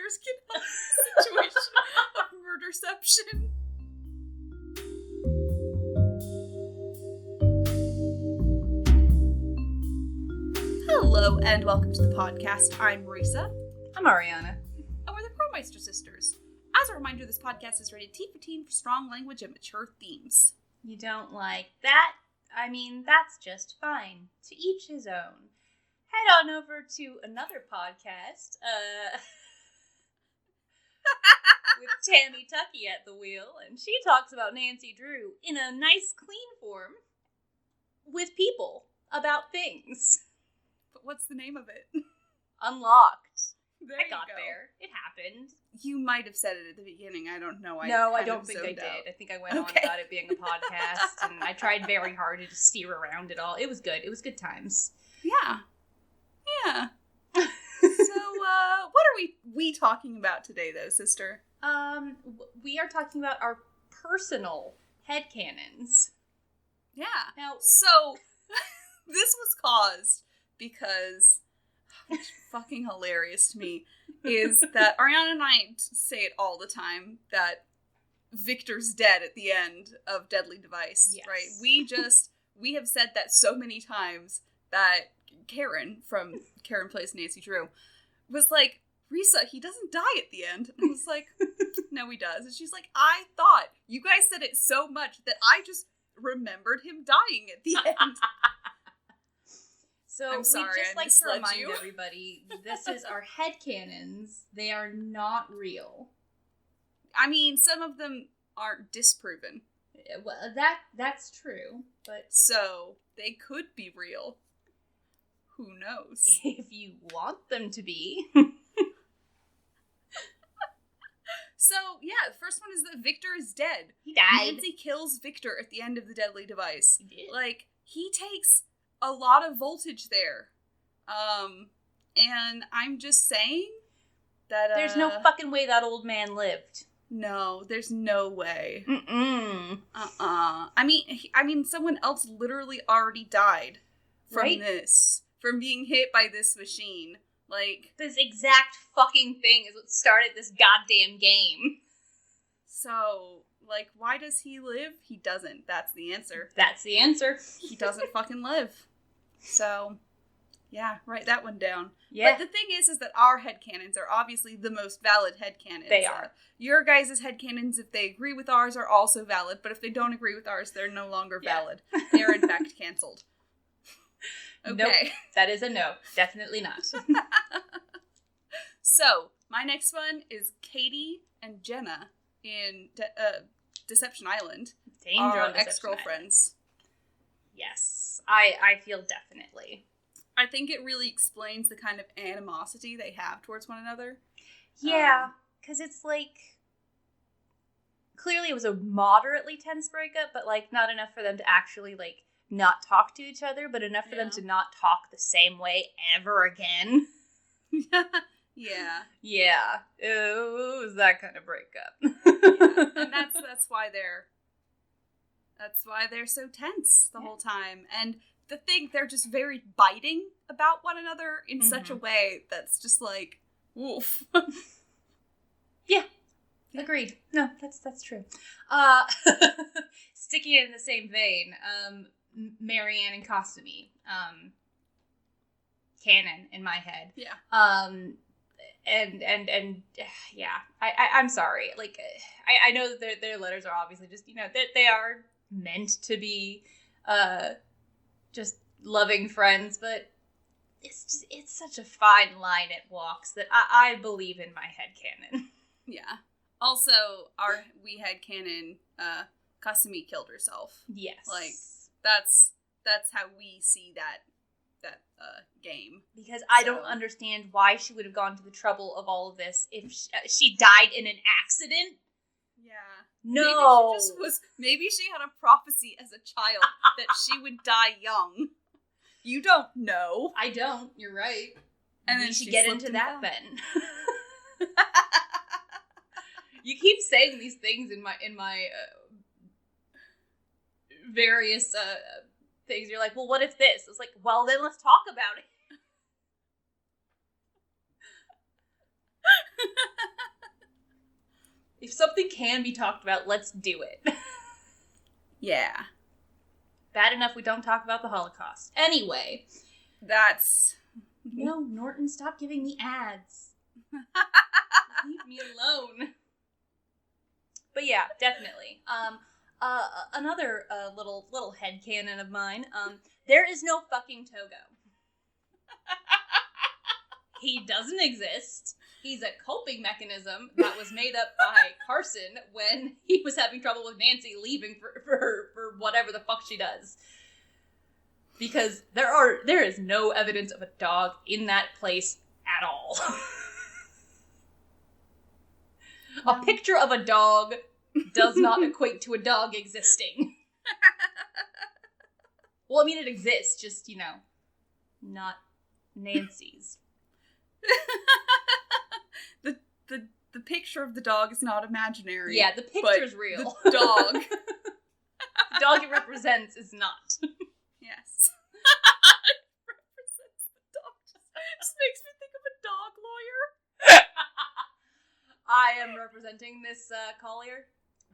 listeners can help the situation of murderception. Hello and welcome to the podcast. I'm Marisa. I'm Ariana. And we're the Krolmeister sisters. As a reminder, this podcast is rated T for teen for strong language and mature themes. You don't like that? I mean, that's just fine. To each his own. Head on over to another podcast, with Tammy Tucky at the wheel, and she talks about Nancy Drew in a nice, clean form with people about things. But what's the name of it? Unlocked. There I got you go. there. It happened. You might have said it at the beginning. I don't know. I don't think I did. I think I went on about it being a podcast, and I tried very hard to just steer around it all. It was good. It was good times. Yeah. Yeah. So, what are we talking about today, though, sister? We are talking about our personal headcanons. Yeah. Now, so, this was caused because, which is fucking hilarious to me, is that Ariana and I say it all the time, that Victor's dead at the end of Deadly Device, yes. right? We have said that so many times that Karen, from Karen Plays Nancy Drew, was like, Risa, he doesn't die at the end. And I was like, no, he does. And she's like, I thought you guys said it so much that I just remembered him dying at the end. So I'm sorry, we'd just I like to misled remind you. everybody, this is our headcanons. They are not real. I mean, some of them aren't disproven. Well, that's true, but So, they could be real. Who knows? if you want them to be. So, yeah, the first one is that Victor is dead. He died. Nancy kills Victor at the end of the Deadly Device. He did. Like, he takes a lot of voltage there. And I'm just saying that, There's no fucking way that old man lived. No, there's no way. Mm-mm. I mean, someone else literally already died from Right? this. From being hit by this machine. Like, This exact fucking thing is what started this goddamn game. so, like, why does he live? He doesn't. That's the answer. That's the answer. He doesn't fucking live. So, yeah, write that one down. Yeah. But the thing is that our headcanons are obviously the most valid headcanons. They are. Your guys' headcanons, if they agree with ours, are also valid, but if they don't agree with ours, they're no longer Yeah. valid. They are, in fact, canceled. Okay. Nope. That is a no. Definitely not. So, my next one is Katie and Jenna in Deception Island. Danger Our on Deception ex-girlfriends. Island. Yes. I feel definitely. I think it really explains the kind of animosity they have towards one another. Yeah. Because it's like, clearly it was a moderately tense breakup, but like not enough for them to actually like not talk to each other, but enough for them to not talk the same way ever again. Yeah. Yeah. It was that kind of breakup. Yeah. And that's why they're so tense the whole time. And the thing, they're just very biting about one another in such a way that's just like, woof. Yeah. Agreed. No, that's true. Sticking it in the same vein, Marianne and Kasumi, canon in my head. Yeah. And yeah, I'm sorry. Like, I know that their letters are obviously just, they are meant to be, just loving friends, but it's such a fine line it walks that I believe in my headcanon. Yeah. Also, we had canon, Kasumi killed herself. Yes. Like, that's how we see that game. Because I don't understand why she would have gone to the trouble of all of this if she died in an accident. Yeah. No. Maybe she had a prophecy as a child that she would die young. You don't know. I don't. You're right. And we then should she get slipped into and that fell. then. You keep saying these things in my various things. You're like, well, what if this? It's like, well, then let's talk about it. If something can be talked about, let's do it. Yeah. Bad enough we don't talk about the Holocaust. Anyway. That's... No, Norton, stop giving me ads. Leave me alone. But yeah, definitely. Another little headcanon of mine. There is no fucking Togo. He doesn't exist. He's a coping mechanism that was made up by Carson when he was having trouble with Nancy leaving for whatever the fuck she does. Because there is no evidence of a dog in that place at all. A picture of a dog does not equate to a dog existing. Well, I mean, it exists, just, not Nancy's. The picture of the dog is not imaginary. Yeah, the picture's real. The dog. The dog it represents is not. Yes. It represents the dog. Just makes me think of a dog lawyer. I am representing this collier.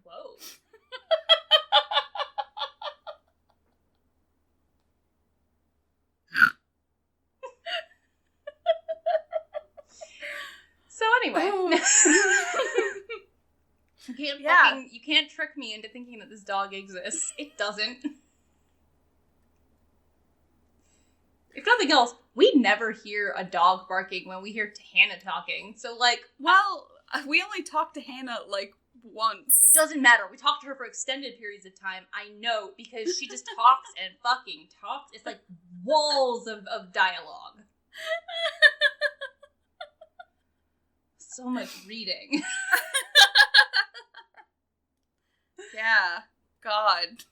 Whoa. So anyway, you can't trick me into thinking that this dog exists. It doesn't. If nothing else, we never hear a dog barking when we hear Hannah talking. So well, we only talk to Hannah once. Doesn't matter. We talk to her for extended periods of time. I know, because she just talks and fucking talks. It's like walls of dialogue. So much reading. Yeah. God.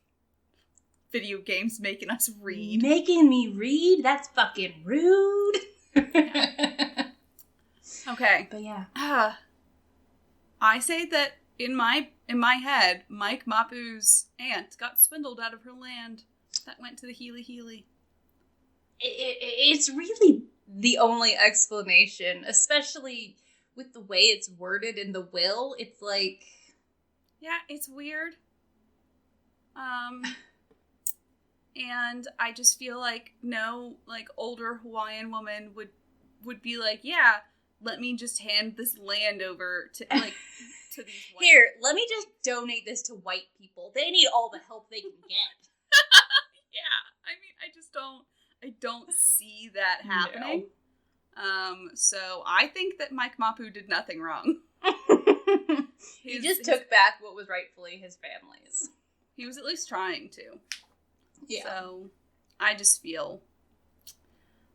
Video games making us read. Making me read? That's fucking rude. Yeah. Okay. But yeah. I say that in my head, Mike Mapu's aunt got swindled out of her land. That went to the Healy. It's really the only explanation, especially with the way it's worded in the will. It's like... Yeah, it's weird. And I just feel like no, older Hawaiian woman would be like, yeah, let me just hand this land over to to these white Here, let me just donate this to white people. They need all the help they can get. Yeah, I mean, I don't see that happening. No. So I think that Mike Mapu did nothing wrong. He just took back what was rightfully his family's. He was at least trying to. Yeah. So I just feel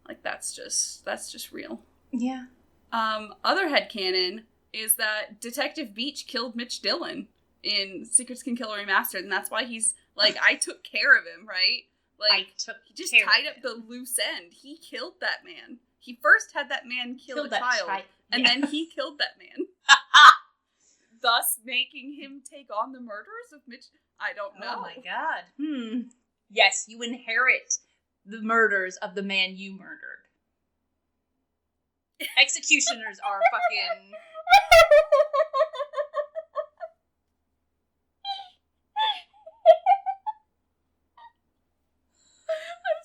like that's just real. Yeah. Other headcanon is that Detective Beach killed Mitch Dillon in Secrets Can Kill Remastered, and that's why he's I took care of him, right? He just tied up the loose end. He killed that man. He first had that man kill a child, and then he killed that man. Thus making him take on the murders of Mitch. I don't know. Oh my god. Yes, you inherit the murders of the man you murdered. Executioners are fucking... I'm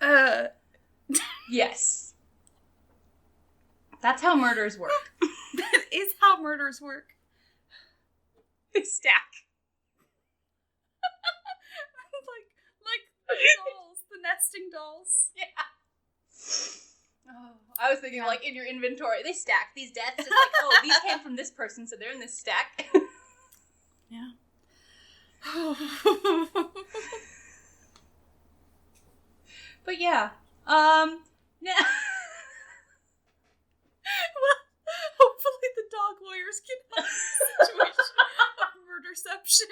sorry. Yes. That's how murders work. That is how murders work. They stack. like the dolls, the nesting dolls. Yeah. Oh, I was thinking in your inventory, they stack these deaths. It's these came from this person, so they're in this stack. Yeah. But yeah. Yeah. Well, hopefully the dog lawyers can help the situation of murderception.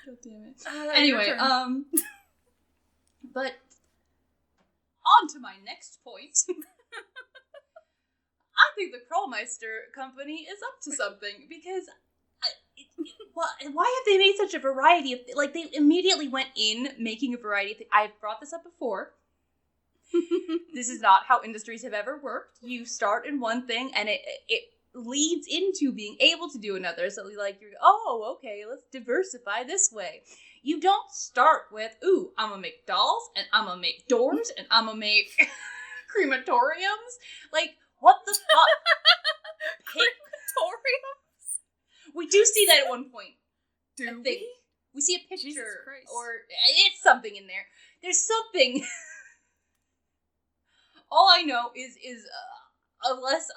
God damn it. Anyway, but on to my next point. I think the Krolmeister company is up to something because Why have they made such a variety of... Like, they immediately went in making a variety of things. I've brought this up before. This is not how industries have ever worked. You start in one thing, and it leads into being able to do another. So, like, you're, oh, okay, let's diversify this way. You don't start with, ooh, I'm gonna make dolls, and I'm gonna make doors, and I'm gonna make crematoriums. Like, what the fuck? Crematoriums? We do see that at one point. Do I think. We see a picture, Jesus Christ. or it's something in there. There's something. All I know is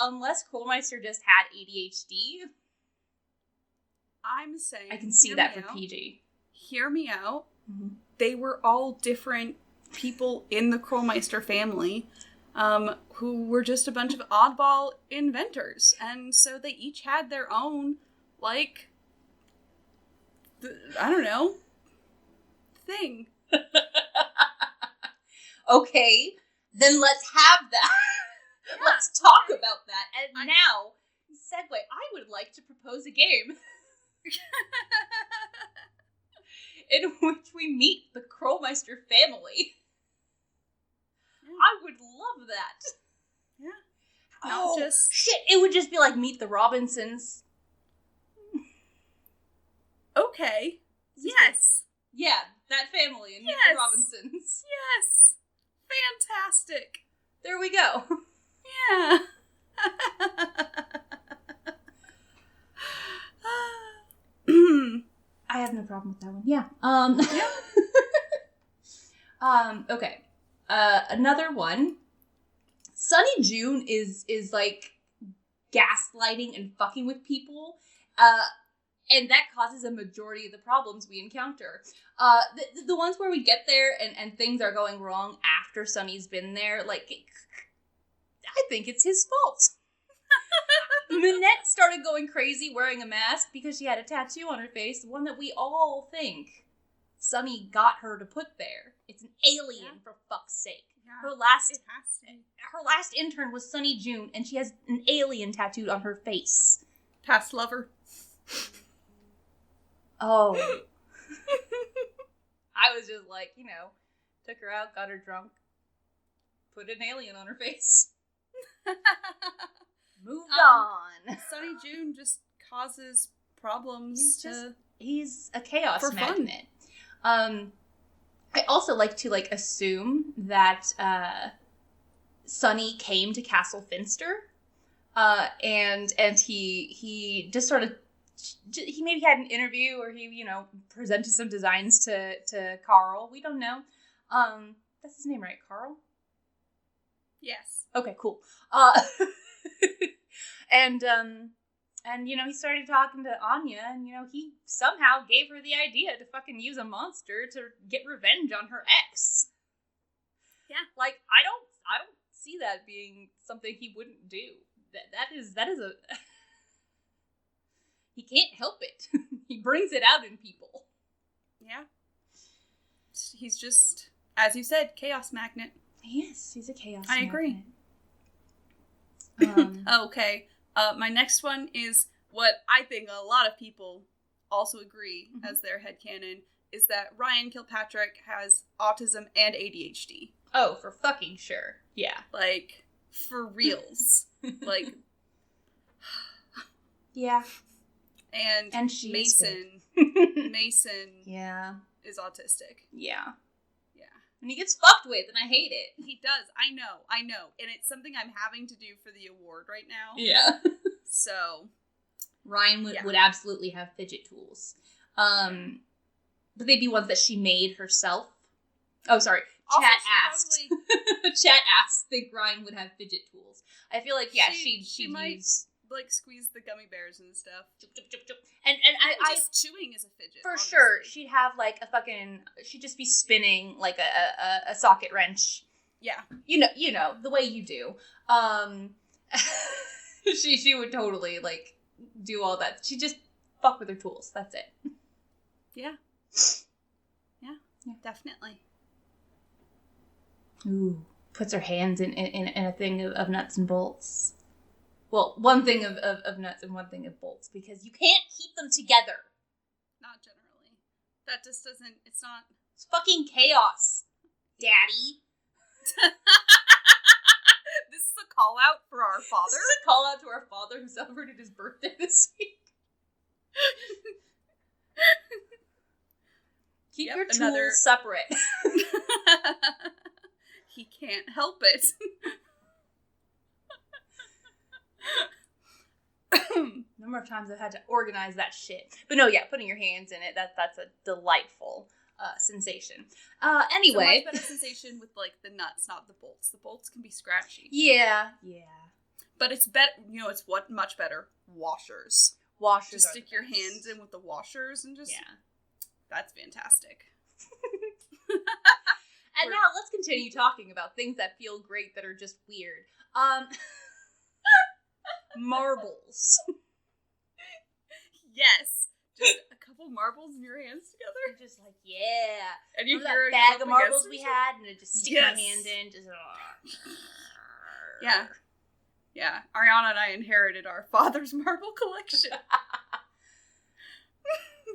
unless Krolmeister just had ADHD. I'm saying, I can see that for PG. Hear me out. Mm-hmm. They were all different people in the Krolmeister family, who were just a bunch of oddball inventors, and so they each had their own, like, I don't know, thing. Okay, then let's have that. Yeah. Let's talk about that. And now, segue, I would like to propose a game in which we meet the Krolmeister family. Yeah. I would love that. Yeah. Oh, shit, it would just be like Meet the Robinsons. Okay. Yes. Yeah, that family and Meet the Robinsons. Yes. Fantastic. There we go. Yeah. I have no problem with that one. Yeah. Okay. Another one. Sunny June is like gaslighting and fucking with people. And that causes a majority of the problems we encounter. The ones where we get there and things are going wrong after Sunny's been there, like, I think it's his fault. Minette started going crazy wearing a mask because she had a tattoo on her face, one that we all think Sunny got her to put there. It's an alien, for fuck's sake. Yeah, her last intern was Sunny June, and she has an alien tattooed on her face. Past lover. Oh. I was just like, took her out, got her drunk, put an alien on her face. Moved on. Sunny June just causes problems. He's a chaos for magnet. Fun. I also like to assume that Sunny came to Castle Finster, and he just sort of, he maybe had an interview, or he presented some designs to Carl. We don't know. That's his name, right? Carl? Yes. Okay, cool. And he started talking to Anya, and he somehow gave her the idea to fucking use a monster to get revenge on her ex. Yeah. Like, I don't see that being something he wouldn't do. That is a he can't help it. He brings it out in people. Yeah. He's just, as you said, chaos magnet. Yes, he's a chaos magnet. I agree. Okay. My next one is what I think a lot of people also agree as their headcanon, is that Ryan Kilpatrick has autism and ADHD. Oh, for fucking sure. Yeah. Like, for reals. Like. Yeah. And Mason. Mason. Yeah. Is autistic. Yeah. And he gets fucked with, and I hate it. He does. I know. And it's something I'm having to do for the award right now. Yeah. So. Ryan would absolutely have fidget tools. But they'd be ones that she made herself. Oh, sorry. Also, Chat asked. Chat asked, think Ryan would have fidget tools. I feel like, yeah, she might use... like, squeeze the gummy bears and stuff. And I just chewing is a fidget. For honestly. sure. She'd have, like, she'd just be spinning, like, a socket wrench. Yeah. You know, the way you do. She would totally, like, do all that. She'd just fuck with her tools. That's it. Yeah. Yeah, definitely. Ooh. Puts her hands in a thing of nuts and bolts. Well, one thing of nuts and one thing of bolts, because you can't keep them together. not generally. That just doesn't, it's not. It's fucking chaos, Daddy. This is a call out for our father? This is a call out to our father who celebrated his birthday this week. Keep your tools separate. He can't help it. Number of times I've had to organize that shit. But no, yeah, putting your hands in it, that's a delightful sensation. Anyway. So much better sensation with, like, the nuts, not the bolts. The bolts can be scratchy. Yeah. But it's better, it's what much better? Washers. Just stick your hands in with the washers and just... Yeah. That's fantastic. And now let's continue talking about things that feel great that are just weird. Marbles. Yes. Just a couple marbles in your hands together. You're just like, yeah. And you hear that bag of marbles we had, and I just stick my hand in, just. Yeah. Yeah. Ariana and I inherited our father's marble collection.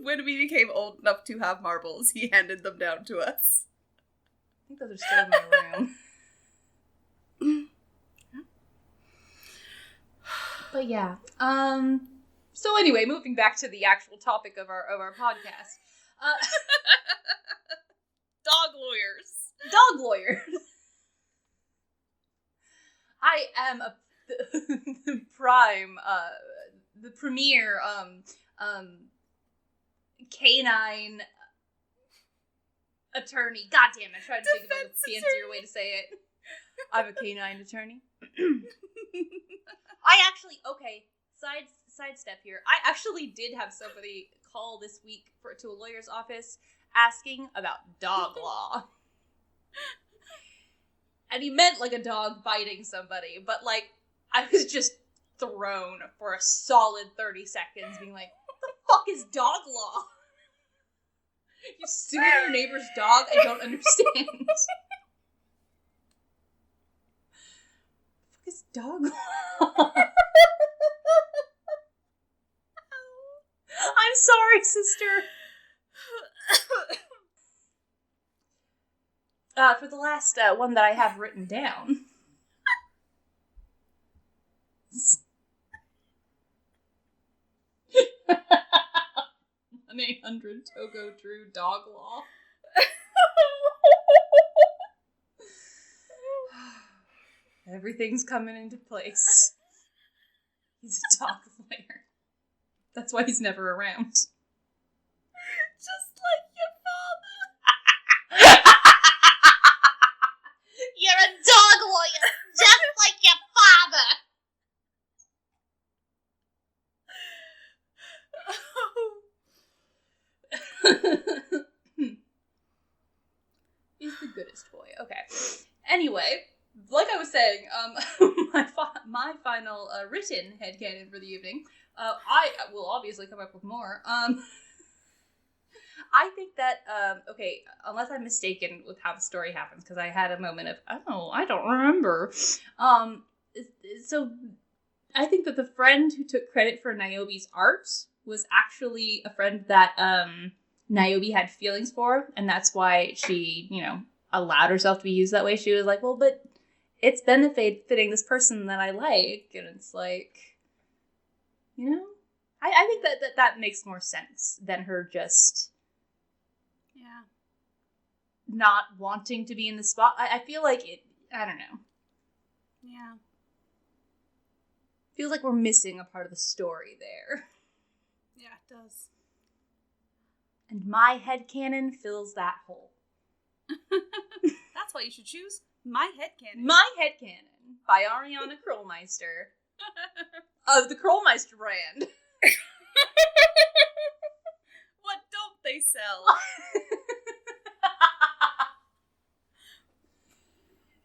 When we became old enough to have marbles, he handed them down to us. I think those are still in my room. But yeah. So anyway, moving back to the actual topic of our podcast. Dog lawyers. Dog lawyers. I am the premier canine attorney. God damn it, I tried to think of a fancier way to say it. I'm a canine attorney. I actually, okay, sidestep here. I actually did have somebody call this week to a lawyer's office asking about dog law. And he meant like a dog biting somebody, but like, I was just thrown for a solid 30 seconds being like, what the fuck is dog law? You suing your neighbor's dog? I don't understand. What the fuck is dog law? I'm sorry, sister. For the last one that I have written down. 1-800-TOGO-DREW dog law. Everything's coming into place. He's a dog lawyer. That's why he's never around. Just like your father. You're a dog lawyer, just like your father. He's the goodest boy. Okay. Anyway, like I was saying, my final written headcanon for the evening. I will obviously come up with more. I think that, okay, unless I'm mistaken with how the story happens, because I had a moment of, oh, I don't remember. So I think that the friend who took credit for Niobe's art was actually a friend that Niobe had feelings for, and that's why she, allowed herself to be used that way. She was like, well, but it's benefiting this person that I like, and it's like, I think that makes more sense than her just not wanting to be in the spot. I feel like it, I don't know. Yeah. Feels like we're missing a part of the story there. Yeah, it does. And my headcanon fills that hole. That's why you should choose My Headcanon. My Headcanon by Ariana Krolmeister of the Krolmeister brand. What don't they sell?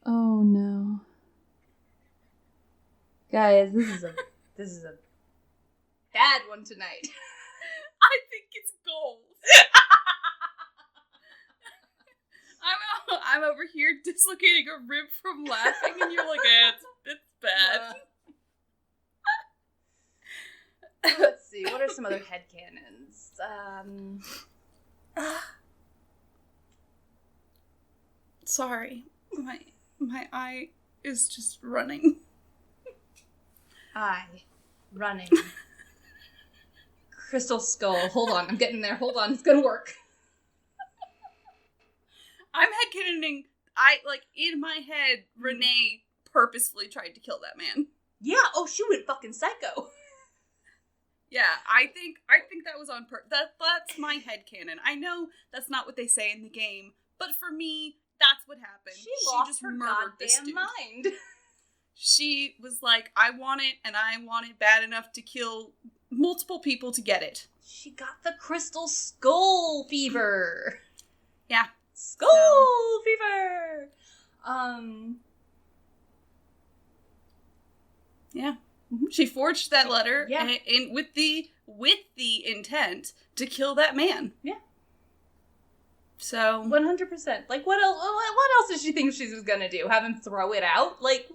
Oh no. Guys, this is a bad one tonight. I think it's gold. I'm over here dislocating a rib from laughing, and you're like, it's bad. Let's see. What are some other headcanons? Sorry. My eye is just running. Running. Crystal skull. Hold on, I'm getting there. Hold on, it's gonna work. I'm headcanoning. In my head, Renee purposefully tried to kill that man. Yeah, oh, she went fucking psycho. Yeah, I think that was on purpose. That's my headcanon. I know that's not what they say in the game, but for me, that's what happened. She lost just her murdered this goddamn dude. mind. She was like, I want it, and I want it bad enough to kill multiple people to get it. She got the crystal skull fever. Yeah. Skull fever! Yeah. She forged that letter Yeah. and with the intent to kill that man. Yeah. So 100%. Like, what else did she think she was gonna do? Have him throw it out? Like,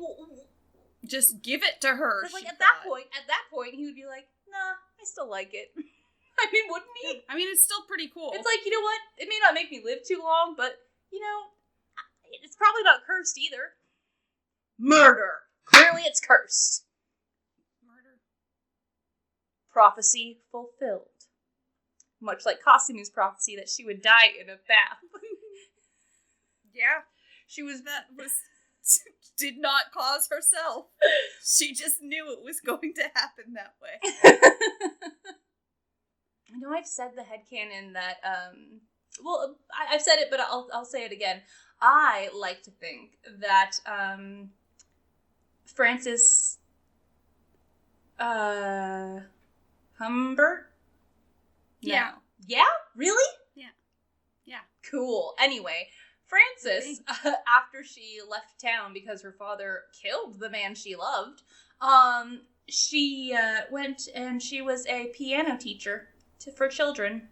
just give it to her. Like, at that point, he would be like, nah, I still like it. I mean, wouldn't he? I mean, it's still pretty cool. It's like, you know what? It may not make me live too long, but, you know, it's probably not cursed either. Murder. Clearly it's cursed. Murder. Prophecy fulfilled. Much like Kasumi's prophecy that she would die in a bath. Yeah. Did not cause herself. She just knew it was going to happen that way. I know I've said the headcanon that, I've said it, but I'll say it again. I like to think that, Francis, Humbert? Yeah. No. Yeah? Really? Yeah. Cool. Anyway, Frances, after she left town because her father killed the man she loved, she went and she was a piano teacher for children.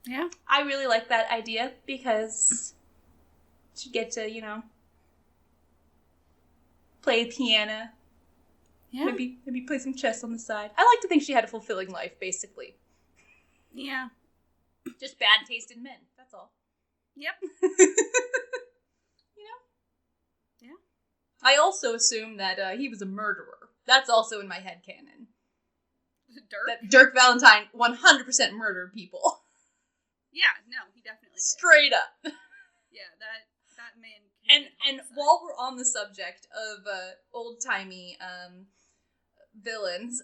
Yeah. I really like that idea because she'd get to, play piano. Yeah. Maybe play some chess on the side. I like to think she had a fulfilling life, basically. Yeah. Just bad taste in men. That's all. Yep. Yeah. I also assume that he was a murderer. That's also in my headcanon. Dirk? That Dirk Valentine 100% murdered people. Yeah, no, he definitely did. Straight up. Yeah, that man. And while we're on the subject of old-timey villains,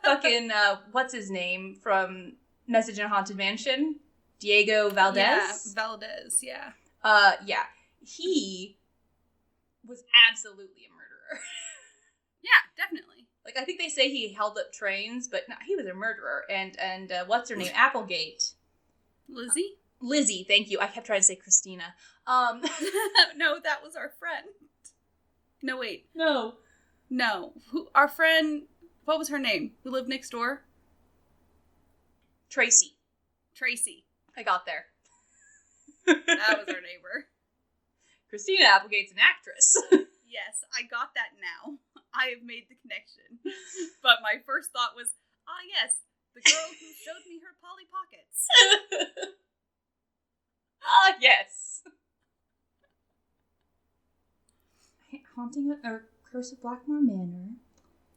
fucking, what's his name from Message in a Haunted Mansion? Diego Valdez? Yeah, Valdez, yeah. Yeah. He was absolutely a murderer. Yeah, definitely. Like, I think they say he held up trains, but no, he was a murderer. And what's her name? Applegate. Lizzie, thank you. I kept trying to say Christina. No, that was our friend. No, wait. No. Our friend, what was her name? Who lived next door? Tracy. I got there. That was our neighbor. Christina Applegate's an actress. Yes, I got that now. I have made the connection. But my first thought was, yes, the girl who showed me her Polly Pockets. Yes. Haunting or Curse of Blackmore Manor.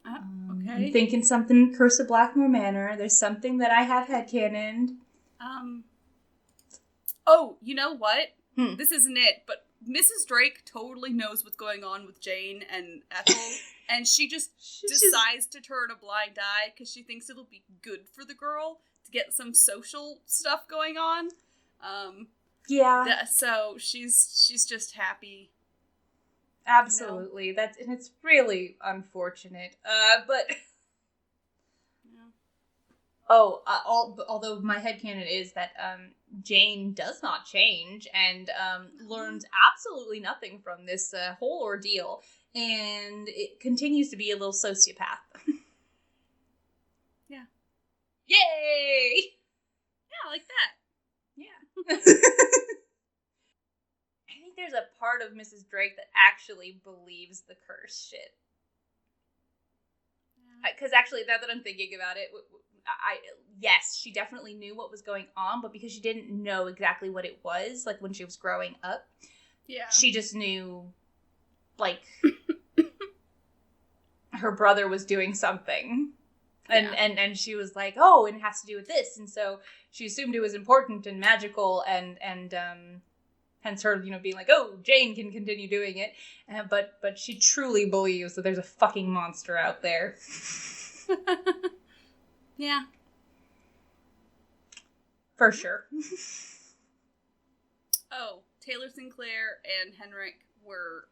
Okay. I'm thinking something Curse of Blackmore Manor. There's something that I have headcanoned. Oh, you know what? This isn't it, but Mrs. Drake totally knows what's going on with Jane and Ethel, and she just decides to turn a blind eye because she thinks it'll be good for the girl to get some social stuff going on. Yeah. So she's just happy. Absolutely. And it's really unfortunate. But although my headcanon is that Jane does not change and learns absolutely nothing from this whole ordeal, and it continues to be a little sociopath. Yeah. Yay! Yeah, like that. Yeah. I think there's a part of Mrs. Drake that actually believes the curse shit. Because actually, now that I'm thinking about it, yes, she definitely knew what was going on, but because she didn't know exactly what it was, like when she was growing up, she just knew, like, her brother was doing something. And she was like, oh, and it has to do with this. And so she assumed it was important and magical and hence her, being like, oh, Jane can continue doing it. But she truly believes that there's a fucking monster out there. Yeah. For sure. Oh, Taylor Sinclair and Henrik were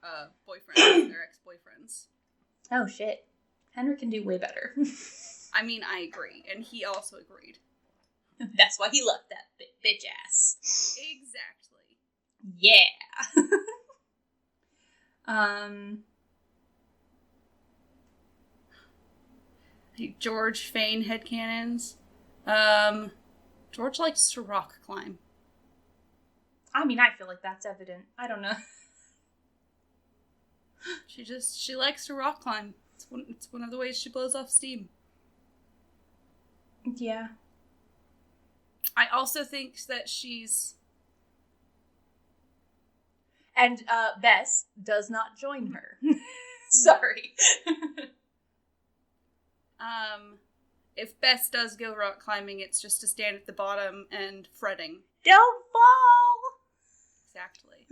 boyfriends. They're ex-boyfriends. Oh, shit. Henrik can do way better. I mean, I agree. And he also agreed. That's why he left that bitch ass. Exactly. Yeah. George Fane headcanons. George likes to rock climb. I mean, I feel like that's evident. I don't know. She likes to rock climb. It's one of the ways she blows off steam. Yeah. I also think that she's... And Bess does not join her. Sorry. If Bess does go rock climbing, it's just to stand at the bottom and fretting. Don't fall! Exactly.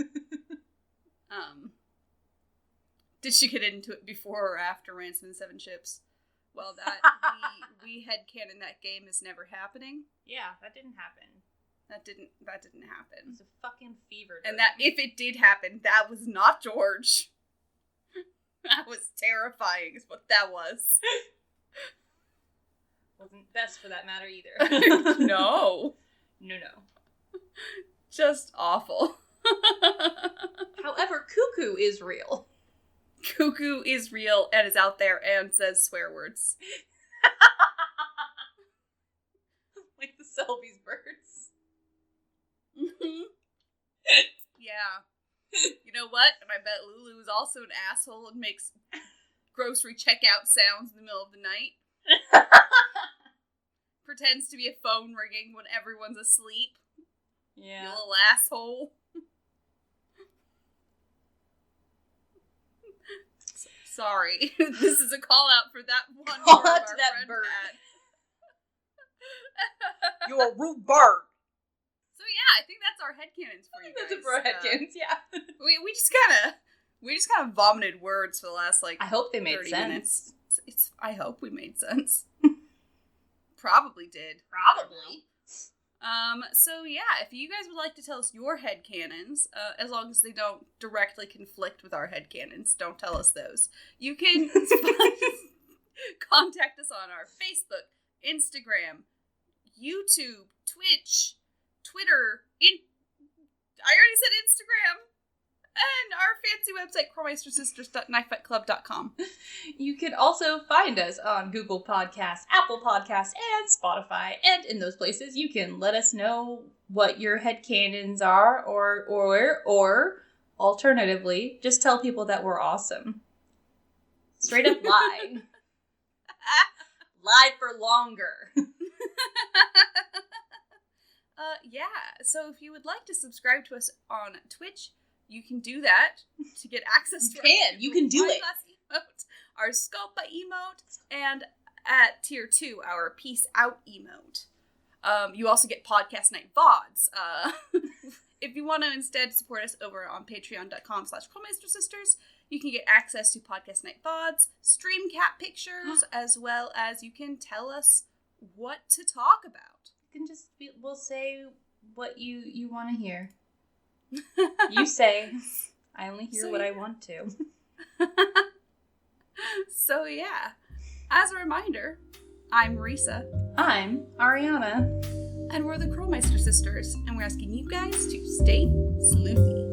Did she get into it before or after Ransom and the Seven Ships? Well, that we headcanon that game is never happening. Yeah, that didn't happen. That didn't happen. It was a fucking fever dream. And that if it did happen, that was not George. That was terrifying is what that was. Wasn't best for that matter either. No. No. Just awful. However, Cuckoo is real. Cuckoo is real and is out there and says swear words. Like the Selby's birds. Mm-hmm. Yeah. You know what? And I bet Lulu is also an asshole and makes grocery checkout sounds in the middle of the night. Pretends to be a phone ringing when everyone's asleep. Yeah. You little asshole. Sorry. This is a call out for that one call bird out to our that friend bird. had. You're a rude bird. So yeah, I think that's our headcanons for you guys. That's it for our headcanons, yeah. We just kind of vomited words for the last I hope they made 30 sense. minutes. I hope we made sense. Probably did. Probably. So yeah, if you guys would like to tell us your headcanons, as long as they don't directly conflict with our headcanons, don't tell us those. You can contact us on our Facebook, Instagram, YouTube, Twitch, Twitter, I already said Instagram, and our fancy website, KrolmeisterSisters.knifefightclub.com. You can also find us on Google Podcasts, Apple Podcasts, and Spotify. And in those places, you can let us know what your headcanons are, or alternatively, just tell people that we're awesome. Straight up lie. Lie for longer. Yeah, so if you would like to subscribe to us on Twitch, you can do that to get access to You can do it. Emote, our Sculpa emote, and at tier 2, our Peace Out emote. You also get podcast night VODs. If you want to instead support us over on patreon.com/KrolmeisterSisters, you can get access to podcast night VODs, stream cat pictures, as well as you can tell us what to talk about. You can we'll say what you want to hear. You say, I only hear what I want to. So yeah, as a reminder, I'm Marisa. I'm Ariana. And we're the Krolmeister sisters, and we're asking you guys to stay sleuthy.